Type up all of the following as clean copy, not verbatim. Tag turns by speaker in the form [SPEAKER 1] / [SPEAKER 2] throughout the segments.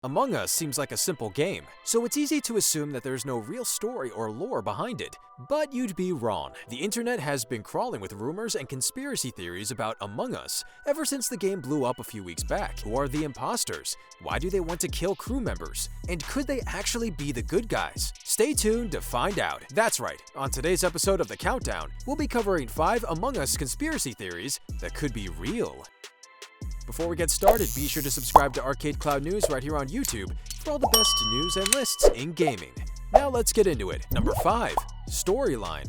[SPEAKER 1] Among Us seems like a simple game, so it's easy to assume that there's no real story or lore behind it. But you'd be wrong. The internet has been crawling with rumors and conspiracy theories about Among Us ever since the game blew up a few weeks back. Who are the imposters? Why do they want to kill crew members? And could they actually be the good guys? Stay tuned to find out. That's right, on today's episode of The Countdown, we'll be covering 5 Among Us conspiracy theories that could be real. Before we get started, be sure to subscribe to ArcadeCloud News right here on YouTube for all the best news and lists in gaming. Now let's get into it. Number 5. Storyline.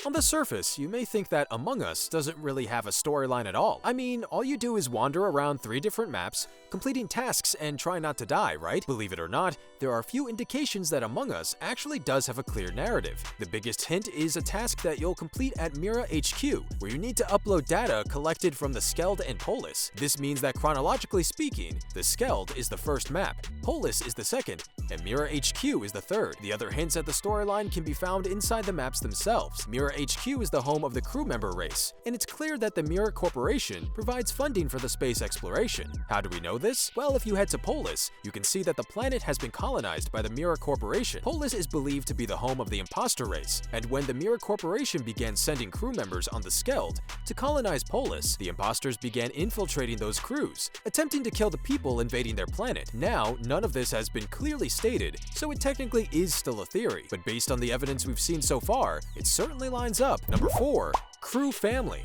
[SPEAKER 1] On the surface, you may think that Among Us doesn't really have a storyline at all. I mean, all you do is wander around 3 different maps, completing tasks and try not to die, right? Believe it or not, there are few indications that Among Us actually does have a clear narrative. The biggest hint is a task that you'll complete at Mira HQ, where you need to upload data collected from the Skeld and Polis. This means that chronologically speaking, the Skeld is the first map, Polis is the second, and Mira HQ is the third. The other hints at the storyline can be found inside the maps themselves. Mira HQ is the home of the crew member race, and it's clear that the Mira Corporation provides funding for the space exploration. How do we know this? Well, if you head to Polis, you can see that the planet has been colonized by the Mira Corporation. Polis is believed to be the home of the imposter race, and when the Mira Corporation began sending crew members on the Skeld to colonize Polis, the imposters began infiltrating those crews, attempting to kill the people invading their planet. Now, none of this has been clearly stated, so it technically is still a theory, but based on the evidence we've seen so far, it certainly lines up. Number 4. Crew family.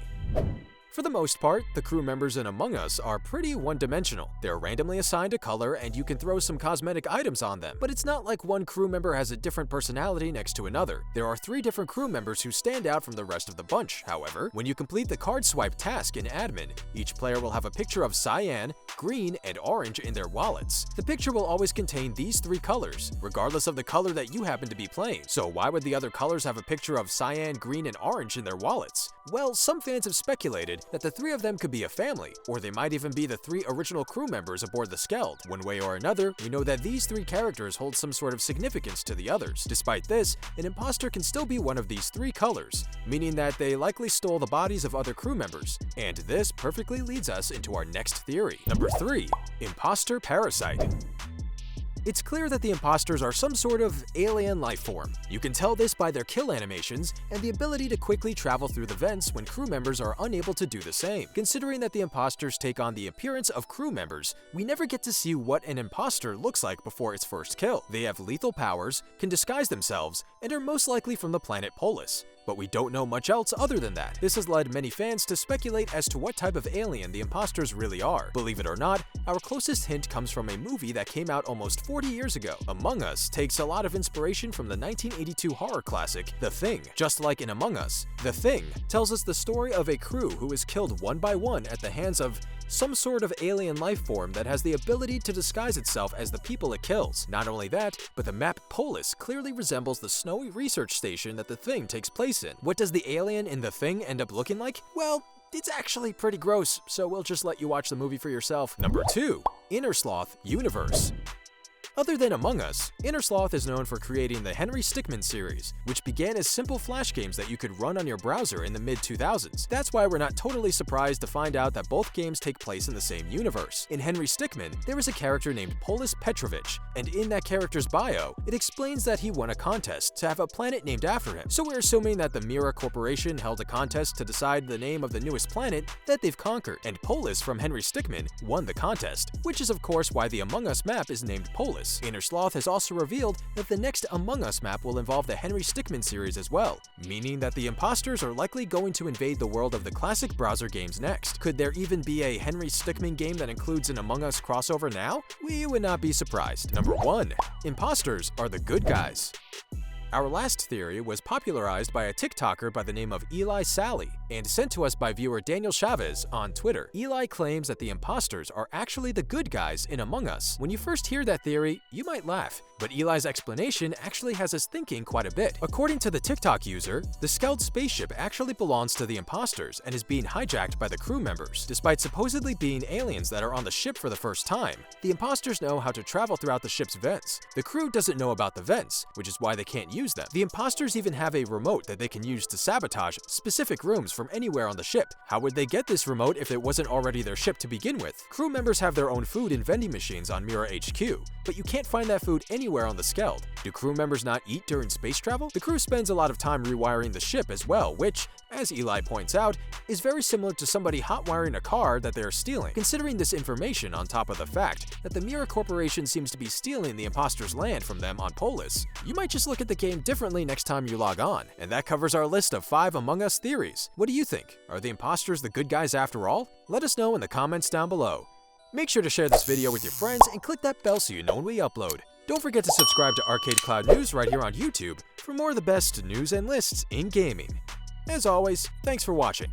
[SPEAKER 1] For the most part, the crew members in Among Us are pretty one-dimensional. They're randomly assigned a color and you can throw some cosmetic items on them, but it's not like one crew member has a different personality next to another. There are 3 different crew members who stand out from the rest of the bunch. However, when you complete the card swipe task in admin, each player will have a picture of cyan, green, and orange in their wallets. The picture will always contain these 3 colors, regardless of the color that you happen to be playing. So why would the other colors have a picture of cyan, green, and orange in their wallets? Well, some fans have speculated that the 3 of them could be a family, or they might even be the 3 original crew members aboard the Skeld. One way or another, we know that these 3 characters hold some sort of significance to the others. Despite this, an imposter can still be one of these 3 colors, meaning that they likely stole the bodies of other crew members. And this perfectly leads us into our next theory. Number 3. Imposter Parasite. It's clear that the imposters are some sort of alien life form. You can tell this by their kill animations and the ability to quickly travel through the vents when crew members are unable to do the same. Considering that the imposters take on the appearance of crew members, we never get to see what an imposter looks like before its first kill. They have lethal powers, can disguise themselves, and are most likely from the planet Polis. But we don't know much else other than that. This has led many fans to speculate as to what type of alien the imposters really are. Believe it or not, our closest hint comes from a movie that came out almost 40 years ago. Among Us takes a lot of inspiration from the 1982 horror classic, The Thing. Just like in Among Us, The Thing tells us the story of a crew who is killed one by one at the hands of some sort of alien life form that has the ability to disguise itself as the people it kills. Not only that, but the map Polis clearly resembles the snowy research station that The Thing takes place in. What does the alien in The Thing end up looking like? Well, it's actually pretty gross, so we'll just let you watch the movie for yourself. Number 2. Innersloth Universe. Other than Among Us, Innersloth is known for creating the Henry Stickman series, which began as simple flash games that you could run on your browser in the mid-2000s. That's why we're not totally surprised to find out that both games take place in the same universe. In Henry Stickman, there is a character named Polis Petrovich, and in that character's bio, it explains that he won a contest to have a planet named after him. So we're assuming that the Mira Corporation held a contest to decide the name of the newest planet that they've conquered, and Polis from Henry Stickman won the contest, which is of course why the Among Us map is named Polis. Innersloth has also revealed that the next Among Us map will involve the Henry Stickman series as well, meaning that the imposters are likely going to invade the world of the classic browser games next. Could there even be a Henry Stickman game that includes an Among Us crossover now? We would not be surprised. Number 1. Imposters are the good guys. Our last theory was popularized by a TikToker by the name of Eli Sally and sent to us by viewer Daniel Chavez on Twitter. Eli claims that the imposters are actually the good guys in Among Us. When you first hear that theory, you might laugh, but Eli's explanation actually has us thinking quite a bit. According to the TikTok user, the Skeld spaceship actually belongs to the imposters and is being hijacked by the crew members. Despite supposedly being aliens that are on the ship for the first time, the imposters know how to travel throughout the ship's vents. The crew doesn't know about the vents, which is why they can't use them. The imposters even have a remote that they can use to sabotage specific rooms for from anywhere on the ship. How would they get this remote if it wasn't already their ship to begin with? Crew members have their own food in vending machines on Mira HQ, but you can't find that food anywhere on the Skeld. Do crew members not eat during space travel? The crew spends a lot of time rewiring the ship as well, which, as Eli points out, is very similar to somebody hot-wiring a car that they are stealing. Considering this information on top of the fact that the Mira Corporation seems to be stealing the Imposters' land from them on Polis, you might just look at the game differently next time you log on. And that covers our list of 5 Among Us theories. What do you think? Are the Imposters the good guys after all? Let us know in the comments down below. Make sure to share this video with your friends and click that bell so you know when we upload. Don't forget to subscribe to ArcadeCloud News right here on YouTube for more of the best news and lists in gaming. As always, thanks for watching.